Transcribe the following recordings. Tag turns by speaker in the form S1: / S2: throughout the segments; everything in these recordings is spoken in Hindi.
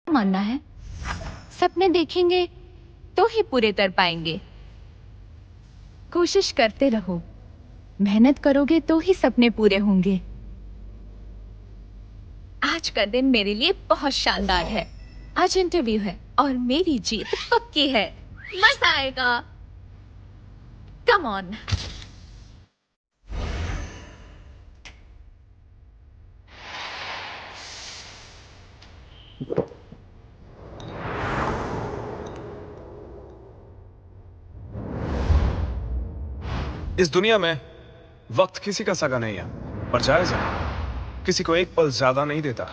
S1: मानना है, सपने देखेंगे तो ही पूरे कर पाएंगे। कोशिश करते रहो, मेहनत करोगे तो ही सपने पूरे होंगे। आज का दिन मेरे लिए बहुत शानदार है। आज इंटरव्यू है और मेरी जीत पक्की है। मजा आएगा। Come on.
S2: इस दुनिया में वक्त किसी का सगा नहीं है, पर जायज है। किसी को एक पल ज्यादा नहीं देता।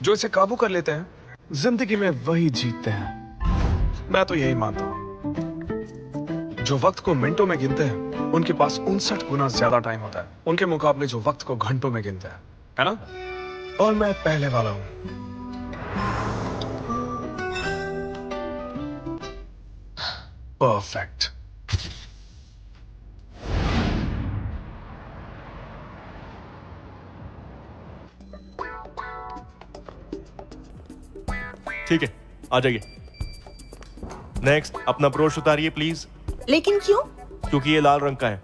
S2: जो इसे काबू कर लेते हैं, जिंदगी में वही जीतते हैं। मैं तो यही मानता हूं। जो वक्त को मिनटों में गिनते हैं, उनके पास 59 गुना ज्यादा टाइम होता है उनके मुकाबले जो वक्त को घंटों में गिनते हैं, है ना? और मैं पहले वाला हूं। परफेक्ट।
S3: ठीक है, आ जाइए। नेक्स्ट, अपना ब्रोश उतारिए प्लीज।
S4: लेकिन क्यों?
S3: क्योंकि ये लाल रंग का है।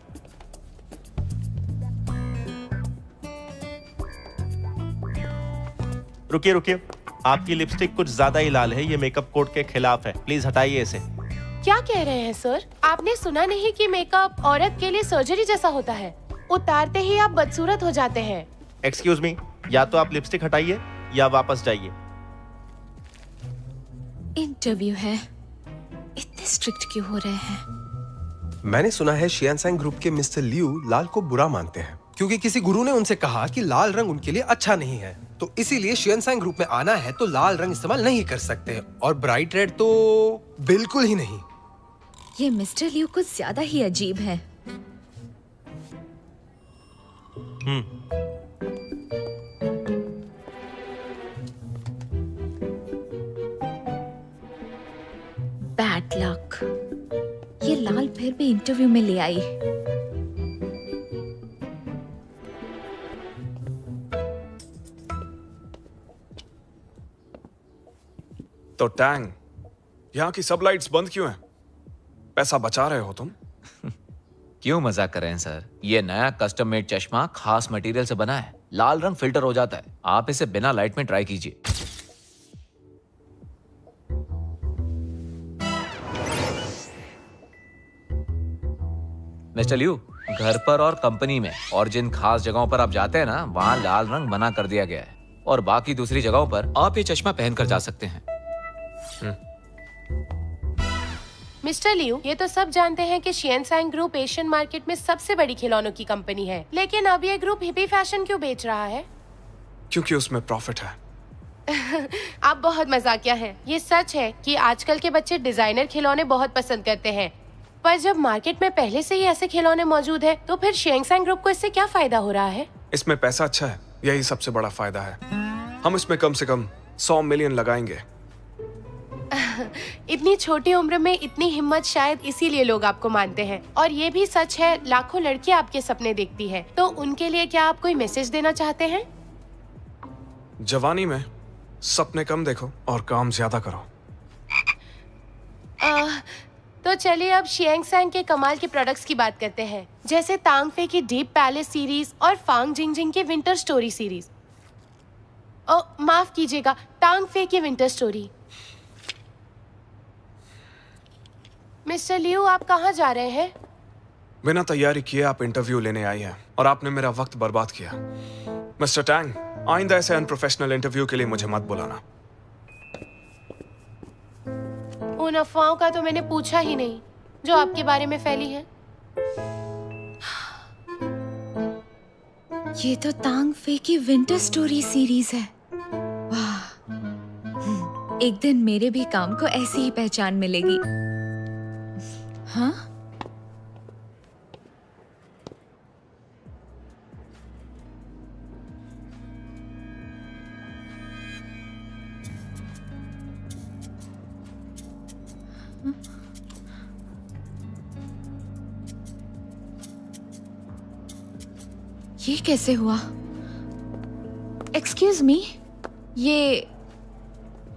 S3: रुकिए रुकिए, आपकी लिपस्टिक कुछ ज्यादा ही लाल है। ये मेकअप कोड के खिलाफ है, प्लीज हटाइए इसे।
S4: क्या कह रहे हैं सर? आपने सुना नहीं कि मेकअप औरत के लिए सर्जरी जैसा होता है? उतारते ही आप बदसूरत हो जाते हैं।
S3: एक्सक्यूज मी, या तो आप लिपस्टिक हटाइए या वापस जाइए।
S1: इंटरव्यू है, इतने स्ट्रिक्ट क्यों हो रहे हैं?
S5: मैंने सुना है शियानसैंग ग्रुप के मिस्टर लियू लाल को बुरा मानते हैं, क्योंकि किसी गुरु ने उनसे कहा कि लाल रंग उनके लिए अच्छा नहीं है। तो इसीलिए शियानसैंग ग्रुप में आना है तो लाल रंग इस्तेमाल नहीं कर सकते, और ब्राइट रेड तो बिल्कुल ही नहीं।
S1: ये मिस्टर लियू कुछ ज्यादा ही अजीब है। Bad luck. ये लाल फिर भी इंटरव्यू में ले आई।
S2: तो टैंग, यहाँ की सब लाइट्स बंद क्यों हैं? पैसा बचा रहे हो तुम?
S6: क्यों मजाक कर रहे हैं सर? ये नया कस्टम मेड चश्मा खास मटेरियल से बना है। लाल रंग फिल्टर हो जाता है। आप इसे बिना लाइट में ट्राई कीजिए। मिस्टर लियू, घर पर और कंपनी में और जिन खास जगहों पर आप जाते हैं ना, वहाँ लाल रंग मना कर दिया गया है, और बाकी दूसरी जगहों पर आप ये चश्मा पहनकर जा सकते हैं।
S4: मिस्टर लियू, ये तो सब जानते हैं कि शियानसैंग ग्रुप एशियन मार्केट में सबसे बड़ी खिलौनों की कंपनी है, लेकिन अब ये ग्रुप हिप्पी फैशन क्यों बेच रहा है?
S2: क्योंकि उसमें प्रॉफिट है।
S4: आप बहुत मजाकिया हैं। ये सच है कि आजकल के बच्चे डिजाइनर खिलौने बहुत पसंद करते हैं, पर जब मार्केट में पहले से ही ऐसे खिलौने मौजूद है, तो फिर शियानसैंग ग्रुप को इससे क्या फायदा हो रहा है?
S2: इसमें पैसा अच्छा है, यही सबसे बड़ा फायदा है। हम इसमें कम से कम 100 मिलियन लगाएंगे।
S4: इतनी छोटी उम्र में इतनी हिम्मत, शायद इसीलिए लोग आपको मानते हैं। और ये भी सच है, लाखों लड़कियां आपके सपने देखती हैं। तो उनके लिए क्या आप कोई मैसेज देना चाहते हैं?
S2: जवानी में सपने कम देखो और काम ज्यादा करो।
S4: तो चलिए अब शियांगसैंग के कमाल के प्रोडक्ट्स की बात करते हैं, जैसे तांग फे की डीप पैलेस सीरीज और फांग जिंगजिंग की विंटर स्टोरी सीरीज। माफ कीजिएगा, तांग फे की विंटर स्टोरी। मिस्टर लियू, आप कहाँ जा रहे हैं?
S2: बिना तैयारी किए आप इंटरव्यू लेने आई हैं और आपने मेरा वक्त बर्बाद किया। मिस्टर टैंग, आइंदा ऐसे अनप्रोफेशनल इंटरव्यू के लिए मुझे मत बुलाना।
S4: उन अफवाहों का तो मैंने पूछा ही नहीं जो आपके बारे में फैली है।
S1: ये तो तांग फे की विंटर स्टोरी सीरीज है। वाह, एक दिन मेरे भी काम को ऐसी ही पहचान मिलेगी। हाँ? ये कैसे हुआ? एक्सक्यूज मी, ये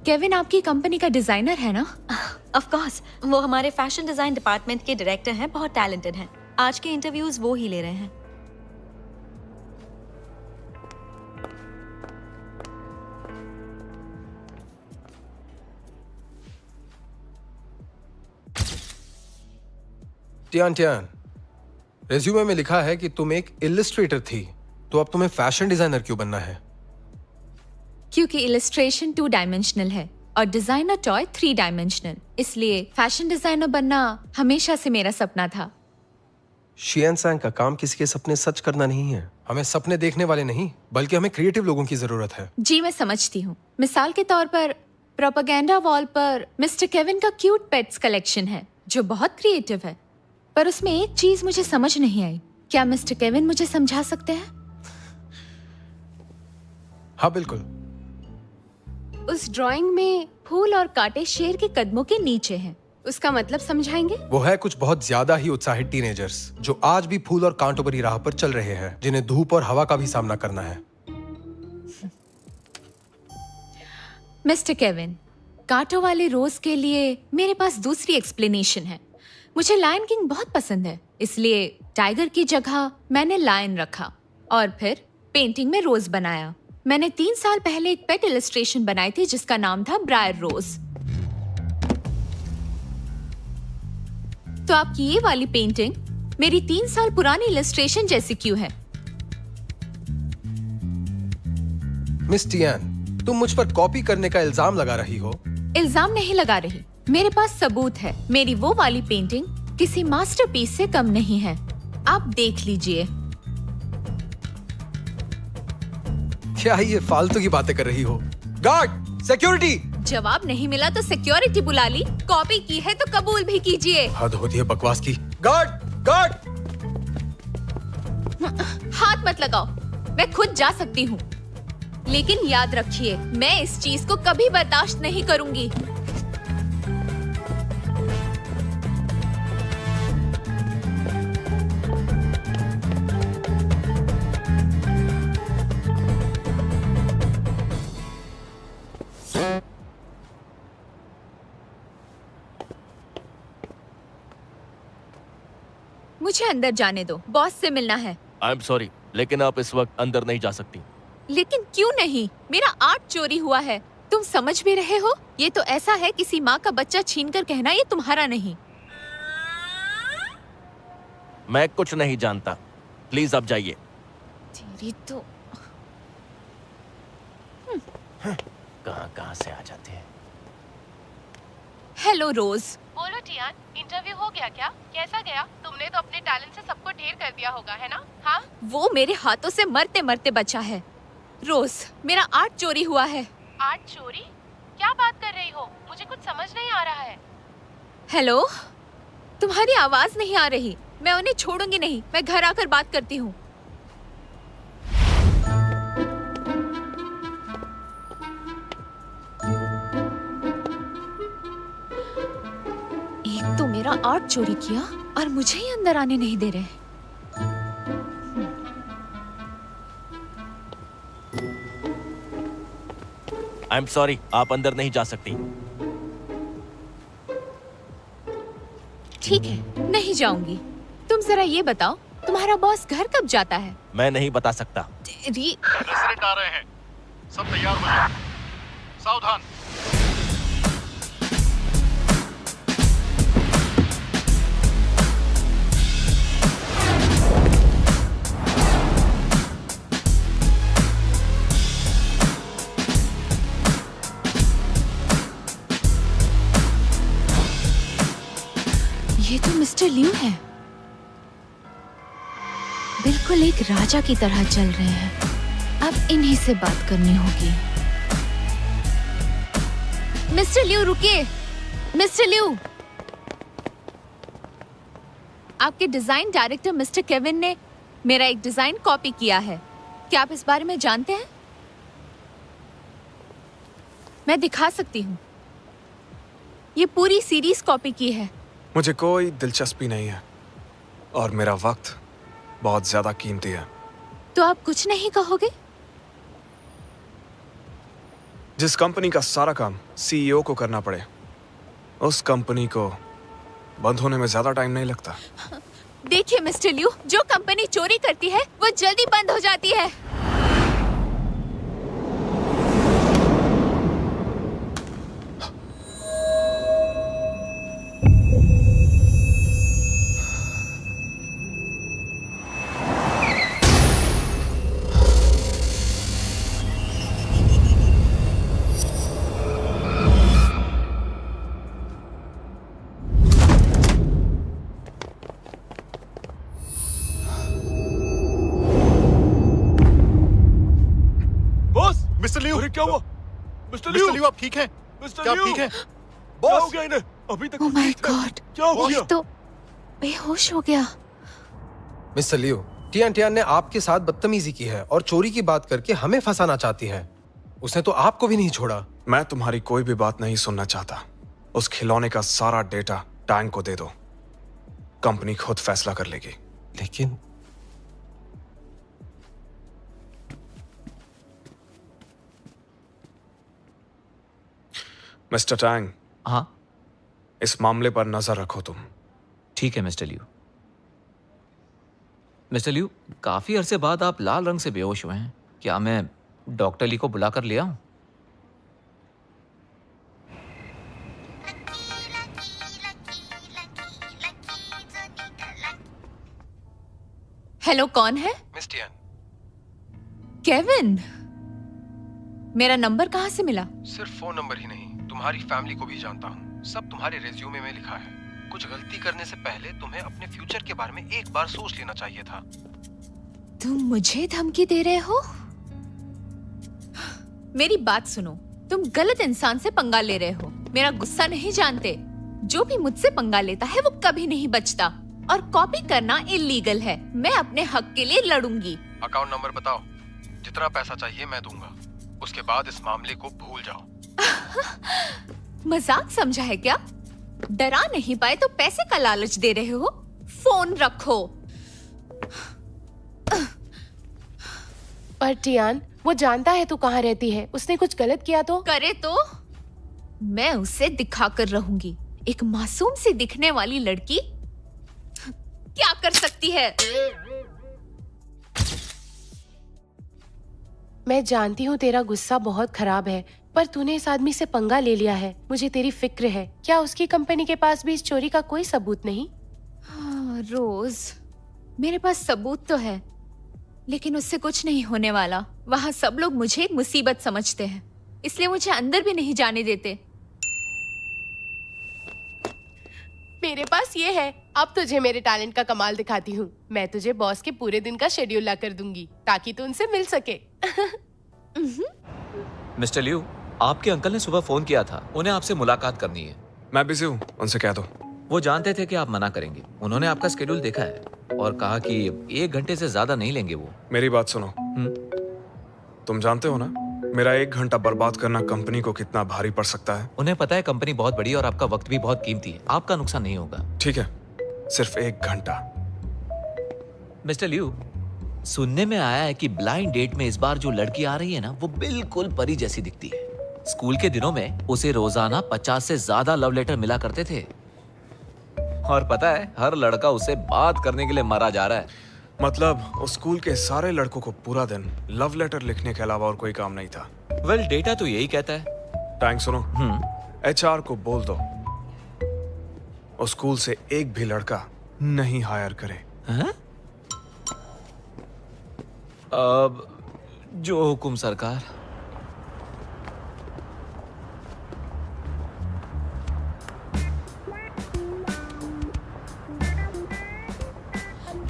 S1: केविन आपकी कंपनी का डिजाइनर है ना?
S7: ऑफ कोर्स, वो हमारे फैशन डिजाइन डिपार्टमेंट के डायरेक्टर हैं, बहुत टैलेंटेड हैं। आज के इंटरव्यूज वो ही ले रहे हैं।
S5: टियान टियान, रेज्यूमे में लिखा है कि तुम एक इलिस्ट्रेटर थी, तो अब तुम्हें फैशन डिजाइनर क्यों बनना है?
S1: क्योंकि इलस्ट्रेशन 2 डायमेंशनल है और डिजाइनर टॉय 3 डायमेंशनल, इसलिए फैशन डिजाइनर बनना हमेशा से मेरा सपना था।
S5: शियन सैंग का काम किसी के सपने सच करना नहीं है। हमें सपने देखने वाले नहीं, बल्कि हमें क्रिएटिव लोगों की जरूरत है।
S1: जी मैं समझती हूँ। मिसाल के तौर पर प्रोपेगेंडा वॉल पर मिस्टर केविन का क्यूट पेट्स कलेक्शन है जो बहुत क्रिएटिव है, पर उसमें एक चीज मुझे समझ नहीं आई। क्या मिस्टर केविन मुझे समझा सकते हैं?
S5: हाँ बिल्कुल।
S4: उस ड्राइंग में फूल और कांटे शेर के कदमों के नीचे हैं। उसका मतलब समझाएंगे?
S5: वो है कुछ बहुत ज्यादा ही उत्साहित टीनेजर्स जो आज भी फूल और कांटों भरी राह पर चल रहे हैं, जिन्हें धूप और हवा का भी सामना करना है।
S1: मिस्टर केविन, कांटों वाले रोज के लिए मेरे पास दूसरी एक्सप्लेनेशन है। मुझे लायन किंग बहुत पसंद है, इसलिए टाइगर की जगह मैंने लायन रखा और फिर पेंटिंग में रोज बनाया। मैंने 3 साल पहले एक पेट इलस्ट्रेशन बनाई थी जिसका नाम था ब्रायर रोज। तो आपकी ये वाली पेंटिंग मेरी 3 साल पुरानी इलस्ट्रेशन जैसी क्यों है?
S5: मिस टियान, तुम मुझ पर कॉपी करने का इल्जाम लगा रही हो।
S1: इल्जाम नहीं लगा रही, मेरे पास सबूत है। मेरी वो वाली पेंटिंग किसी मास्टरपीस से कम नहीं है। आप देख लीजिए।
S5: क्या ये फालतू की बातें कर रही हो? Guard, security!
S1: जवाब नहीं मिला तो सिक्योरिटी बुला ली। कॉपी की है तो कबूल भी कीजिए।
S5: हद होती है बकवास की। Guard, guard!
S1: हाथ मत लगाओ, मैं खुद जा सकती हूँ। लेकिन याद रखिए, मैं इस चीज को कभी बर्दाश्त नहीं करूंगी। मुझे अंदर जाने दो, बॉस से मिलना है।
S8: आई एम सॉरी, लेकिन आप इस वक्त अंदर नहीं जा सकती।
S1: लेकिन क्यों नहीं? मेरा आर्ट चोरी हुआ है। तुम समझ भी रहे हो? ये तो ऐसा है किसी माँ का बच्चा छीनकर कहना ये तुम्हारा नहीं।
S8: मैं कुछ नहीं जानता, प्लीज आप जाइए।
S1: तेरी तो
S8: कहाँ से आ जाते हैं।
S1: हेलो रोज।
S4: बोलो टियान, इंटरव्यू हो गया क्या? कैसा गया? तुमने तो अपने टैलेंट से सबको ढेर कर दिया होगा, है ना? हाँ?
S1: वो मेरे हाथों से मरते मरते बचा है। रोज, मेरा आर्ट चोरी हुआ है।
S4: आर्ट चोरी? क्या बात कर रही हो? मुझे कुछ समझ नहीं आ रहा है।
S1: हेलो, तुम्हारी आवाज नहीं आ रही। मैं उन्हें छोड़ूंगी नहीं, मैं घर आकर बात करती हूँ। एक तो मेरा आर्ट चोरी किया और मुझे ही अंदर आने नहीं दे रहे।
S8: आई एम सॉरी, आप अंदर नहीं जा सकती।
S1: ठीक है, नहीं जाऊंगी। तुम जरा ये बताओ, तुम्हारा बॉस घर कब जाता है?
S8: मैं नहीं बता सकता।
S1: तेरी
S9: प्रेसिडेंट आ रहे हैं, सब तैयार हो जाओ। सावधान।
S1: ये तो मिस्टर लियू है। बिल्कुल एक राजा की तरह चल रहे हैं। अब इन्हीं से बात करनी होगी। मिस्टर लियू रुकिए। मिस्टर लियू, आपके डिजाइन डायरेक्टर मिस्टर केविन ने मेरा एक डिजाइन कॉपी किया है। क्या आप इस बारे में जानते हैं? मैं दिखा सकती हूँ। ये पूरी सीरीज कॉपी की है।
S2: मुझे कोई दिलचस्पी नहीं है और मेरा वक्त बहुत ज्यादा कीमती है।
S1: तो आप कुछ नहीं कहोगे?
S2: जिस कंपनी का सारा काम सीईओ को करना पड़े, उस कंपनी को बंद होने में ज्यादा टाइम नहीं लगता।
S1: देखिए मिस्टर लियू, जो कंपनी चोरी करती है वो जल्दी बंद हो जाती है।
S9: मिस्टर लियू,
S2: अरे क्या हुआ? मिस्टर
S9: मिस्टर लियू, आप ठीक हैं?
S2: मिस्टर
S9: क्या आप
S2: लियू!
S9: ठीक हैं?
S2: क्या हो गया इन्हें? अभी तक
S1: ओह माय गॉड,
S2: क्या हो गया?
S1: ये तो बेहोश हो गया।
S5: मिस्टर लियो, टियान टियान ने आपके साथ बदतमीजी की है और चोरी की बात करके हमें फंसाना चाहती है। उसने तो आपको भी नहीं छोड़ा।
S2: मैं तुम्हारी कोई भी बात नहीं सुनना चाहता। उस खिलौने का सारा डेटा टैंक को दे दो, कंपनी खुद फैसला कर लेगी।
S5: लेकिन
S2: मिस्टर टैंग,
S6: हाँ
S2: इस मामले पर नजर रखो तुम।
S6: ठीक है मिस्टर लियू। मिस्टर लियू, काफी अरसे बाद आप लाल रंग से बेहोश हुए हैं। क्या मैं डॉक्टर ली को बुलाकर ले आऊं?
S1: हेलो, कौन है?
S5: Miss Tian,
S1: Kevin. मेरा नंबर कहाँ से मिला?
S5: सिर्फ फोन नंबर ही नहीं, तुम्हारी फैमिली को भी जानता हूँ। सब तुम्हारे रेज्यूमे में लिखा है। कुछ गलती करने से पहले तुम्हें अपने फ्यूचर के बारे में एक बार सोच लेना चाहिए था।
S1: तुम मुझे धमकी दे रहे हो? मेरी बात सुनो, तुम गलत इंसान से पंगा ले रहे हो। मेरा गुस्सा नहीं जानते। जो भी मुझसे पंगा लेता है वो कभी नहीं बचता, और कॉपी करना इलीगल है। मैं अपने हक के लिए लड़ूंगी।
S5: अकाउंट नंबर बताओ, जितना पैसा चाहिए मैं दूंगा। उसके बाद इस मामले को भूल जाओ।
S1: मजाक समझा है क्या? डरा नहीं पाए तो पैसे का लालच दे रहे हो? फोन रखो।
S4: पर टियान, वो जानता है तू कहाँ रहती है। उसने कुछ गलत किया तो?
S1: करे तो मैं उसे दिखा कर रहूंगी। एक मासूम सी दिखने वाली लड़की क्या कर सकती है?
S4: मैं जानती हूँ तेरा गुस्सा बहुत खराब है, पर तूने इस आदमी से पंगा ले लिया है। मुझे तेरी फिक्र है। क्या उसकी कंपनी के पास भी इस चोरी का कोई सबूत नहीं?
S1: हाँ, रोज, मेरे पास सबूत तो है, लेकिन उससे कुछ नहीं होने वाला। वहाँ सब लोग मुझे एक मुसीबत समझते हैं, इसलिए मुझे अंदर भी नहीं जाने देते।
S4: मेरे पास ये है। अब तुझे मेरे टैलेंट का कमाल दिखाती हूँ। मैं तुझे बॉस के पूरे दिन का शेड्यूल ला कर दूंगी ताकि तू उनसे मिल सके।
S6: मिस्टर लियू, आपके अंकल ने सुबह फोन किया था। उन्हें आपसे मुलाकात करनी है।
S2: मैं बिजी हूँ, उनसे कह दो।
S6: वो जानते थे कि आप मना करेंगे। उन्होंने आपका स्केड्यूल देखा है और कहा कि 1 घंटे से ज्यादा नहीं लेंगे वो।
S2: मेरी बात सुनो, तुम जानते हो ना मेरा 1 घंटा बर्बाद करना कंपनी को कितना भारी पड़ सकता है।
S6: उन्हें पता है कंपनी बहुत बड़ी है और आपका वक्त भी बहुत कीमती है। आपका नुकसान नहीं होगा।
S2: ठीक है, सिर्फ 1 घंटा।
S6: मिस्टर लियू, सुनने में आया है कि ब्लाइंड डेट में इस बार जो लड़की आ रही है ना, वो बिल्कुल परी जैसी दिखती है। स्कूल के दिनों में उसे रोजाना 50 से ज्यादा लव लेटर मिला करते थे, और पता है हर लड़का उसे बात करने के लिए मरा जा रहा है।
S2: मतलब उस स्कूल के सारे लड़कों को पूरा दिन लव लेटर लिखने के अलावा और कोई काम नहीं था।
S6: वेल, डेटा तो यही कहता है।
S2: टैंक सुनो, HR को बोल दो उस स्कूल से एक भी लड़का नहीं हायर करे।
S6: हाँ? अब जो हुकुम सरकार।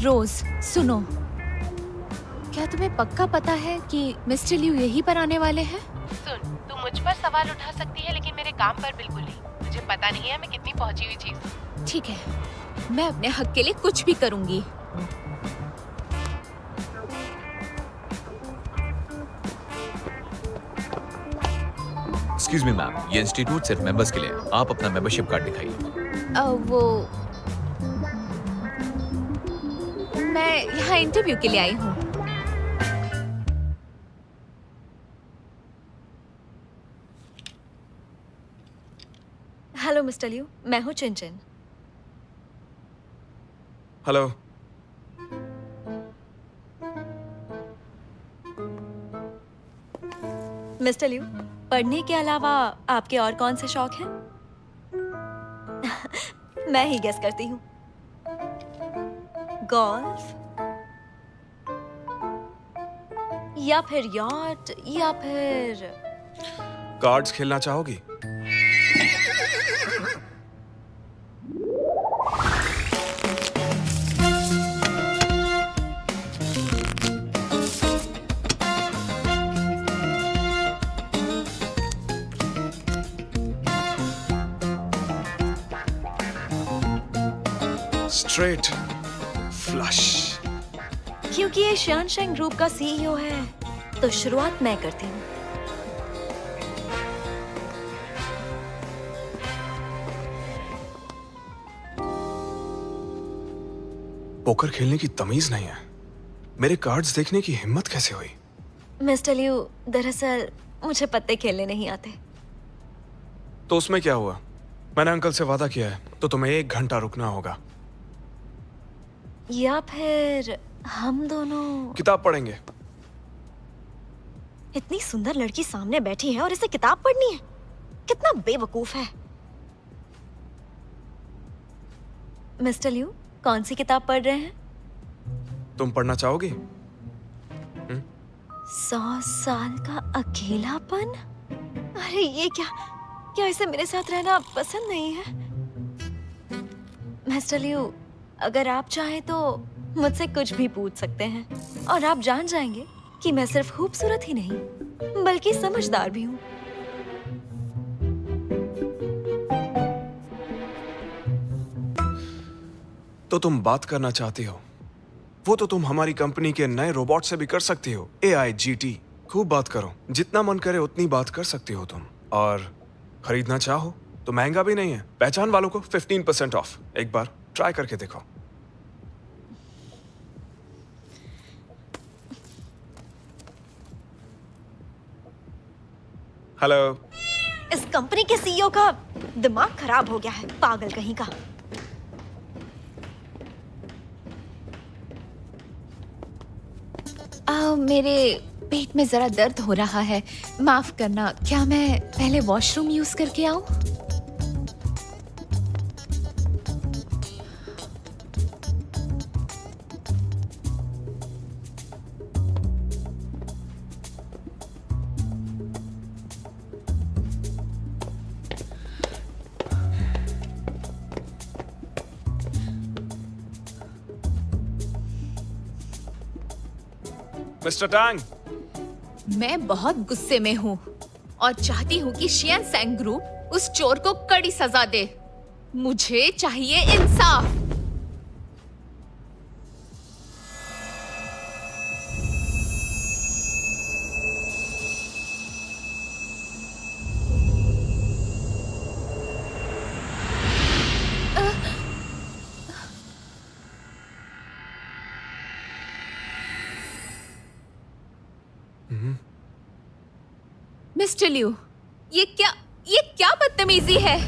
S1: रोज, सुनो, क्या तुम्हें पक्का पता है कि मिस्टर लियू यहीं पर आने वाले हैं?
S4: सुन, तू मुझ पर सवाल उठा सकती है, लेकिन मेरे काम पर बिल्कुल नहीं। मुझे पता नहीं है मैं कितनी पहुंची हुई चीज हूँ।
S1: ठीक है, मैं अपने हक के लिए कुछ भी करूंगी।
S6: एक्सक्यूज मी मैम, ये इंस्टीट्यूट सिर्फ मेंबर्स के लिए है। आप अपना मेंबरशिप कार्ड दिखाइए।
S1: वो मैं यहाँ इंटरव्यू के लिए आई हूँ।
S7: हेलो मिस्टर लियू, मैं हूँ चिनचिन।
S2: हेलो।
S7: मिस्टर लियू, पढ़ने के अलावा आपके और कौन से शौक हैं? मैं ही गेस करती हूँ। गोल्फ या फिर यॉट या फिर
S2: कार्ड्स खेलना चाहोगी? Straight flush.
S7: क्योंकि ये श्यानशाइन ग्रुप का सीईओ है, तो शुरुआत मैं करती हूँ।
S2: पोकर खेलने की तमीज नहीं है। मेरे कार्ड्स देखने की हिम्मत कैसे हुई?
S7: मिस्टर लियू, दरअसल मुझे पत्ते खेलने नहीं आते।
S2: तो उसमें क्या हुआ? मैंने अंकल से वादा किया है, तो तुम्हें 1 घंटा रुकना होगा।
S7: या फिर हम दोनों
S2: किताब पढ़ेंगे।
S7: इतनी सुंदर लड़की सामने बैठी है और इसे किताब पढ़नी है? कितना बेवकूफ है। मिस्टर लियू, कौन सी किताब पढ़ रहे हैं?
S2: तुम पढ़ना चाहोगी?
S7: 100 साल का अकेलापन? अरे ये क्या इसे मेरे साथ रहना पसंद नहीं है? मिस्टर लियू, अगर आप चाहें तो मुझसे कुछ भी पूछ सकते हैं और आप जान जाएंगे कि मैं सिर्फ खूबसूरत ही नहीं बल्कि समझदार भी हूँ।
S2: तो तुम बात करना चाहती हो? वो तो तुम हमारी कंपनी के नए रोबोट से भी कर सकती हो, AIGT। खूब बात करो, जितना मन करे उतनी बात कर सकती हो तुम। और खरीदना चाहो तो महंगा भी नहीं है, पहचान वालों को 15% ऑफ। एक बार ट्राई करके देखो। हेलो।
S7: इस कंपनी के सीईओ का दिमाग खराब हो गया है, पागल कहीं का।
S1: मेरे पेट में जरा दर्द हो रहा है, माफ करना। क्या मैं पहले वॉशरूम यूज करके आऊं?
S2: मिस्टर टांग,
S1: मैं बहुत गुस्से में हूँ और चाहती हूँ कि श्यानसैंग ग्रुप उस चोर को कड़ी सजा दे। मुझे चाहिए इंसाफ। मिस्टर लियू, ये क्या बदतमीजी है?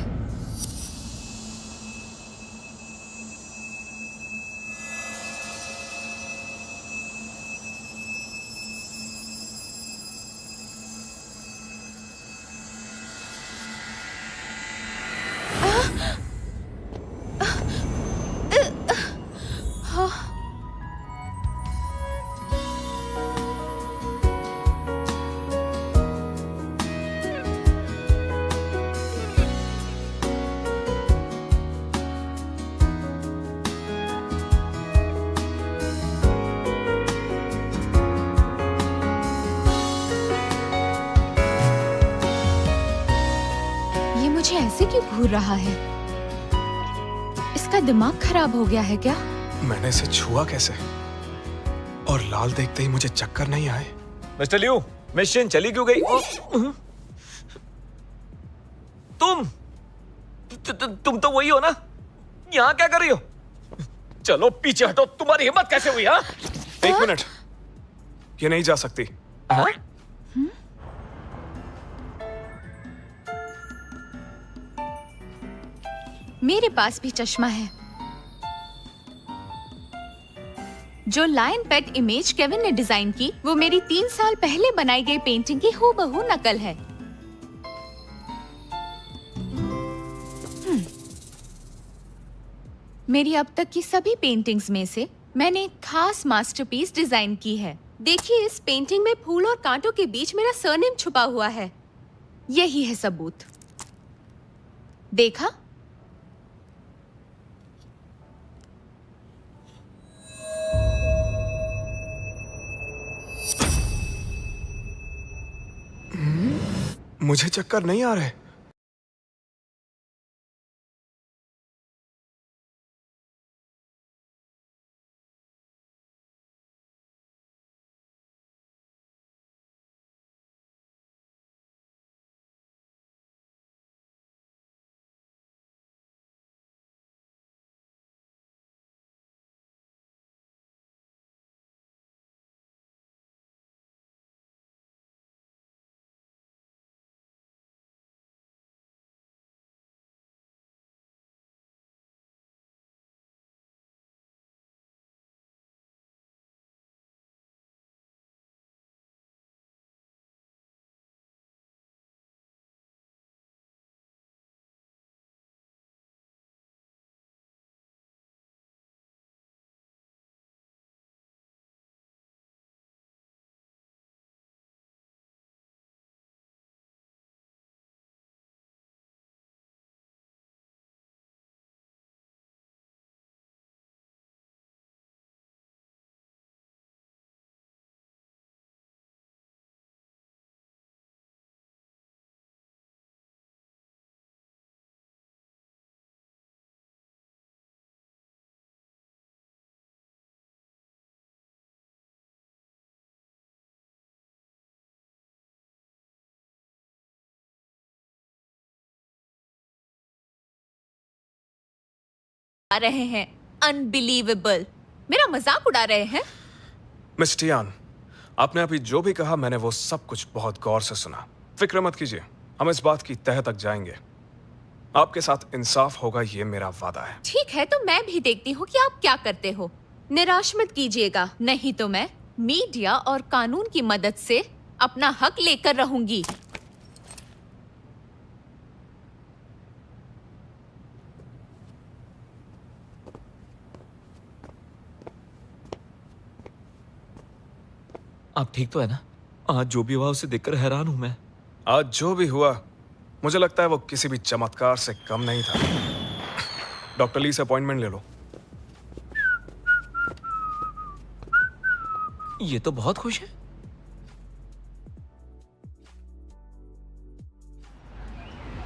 S1: मुझे ऐसे क्यों घूर रहा है? इसका दिमाग खराब हो गया है क्या?
S2: मैंने इसे छुआ कैसे? और लाल देखते ही मुझे चक्कर नहीं आए। मिस्टर लियू, मिशन चली क्यों गई?
S6: तुम तो वही हो ना? यहाँ क्या कर रही हो? चलो पीछे हटो। तुम्हारी हिम्मत कैसे हुई? हाँ,
S2: 1 मिनट, ये नहीं जा सकती।
S6: हाँ?
S1: मेरे पास भी चश्मा है। जो लायन पेट इमेज केविन ने डिजाइन की, वो मेरी 3 साल पहले बनाई गई पेंटिंग की हूबहू नकल है। मेरी अब तक की सभी पेंटिंग्स में से मैंने एक खास मास्टरपीस डिजाइन की है। देखिए, इस पेंटिंग में फूल और कांटों के बीच मेरा सरनेम छुपा हुआ है। यही है सबूत। देखा?
S2: मुझे चक्कर नहीं आ रहे।
S1: आ रहे हैं। अनबिलीवेबल। मेरा मजाक उड़ा रहे हैं?
S2: मिस टियान, आपने अभी जो भी कहा मैंने वो सब कुछ बहुत गौर से सुना। फिक्र मत कीजिए, हम इस बात की तह तक जाएंगे। आपके साथ इंसाफ होगा, ये मेरा वादा है।
S1: ठीक है, तो मैं भी देखती हूँ कि आप क्या करते हो। निराश मत कीजिएगा, नहीं तो मैं मीडिया और कानून की मदद से अपना हक लेकर रहूंगी।
S6: आप ठीक तो है ना? आज जो भी हुआ उसे देखकर हैरान हूं मैं।
S2: आज जो भी हुआ, मुझे लगता है वो किसी भी चमत्कार से कम नहीं था। डॉक्टर ली से अपॉइंटमेंट ले लो।
S6: ये तो बहुत खुश है।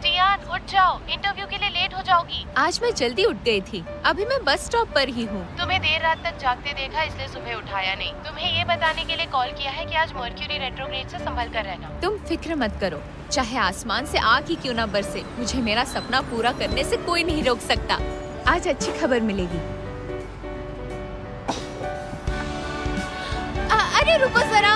S4: टियान, उठ जाओ, इंटरव्यू के लिए लेट हो जाओगी।
S1: आज मैं जल्दी उठ गई थी, अभी मैं बस स्टॉप पर ही हूँ।
S4: तुम्हें देर रात तक जागते देखा, इसलिए सुबह उठाया नहीं। तुम्हें ये बताने के लिए कॉल किया है कि आज मर्क्यूरी रेट्रोग्रेड से संभल कर रहना।
S1: तुम फिक्र मत करो, चाहे आसमान से आग ही क्यों ना बरसे, मुझे मेरा सपना पूरा करने से कोई नहीं रोक सकता। आज अच्छी खबर मिलेगी। अरे रुको जरा।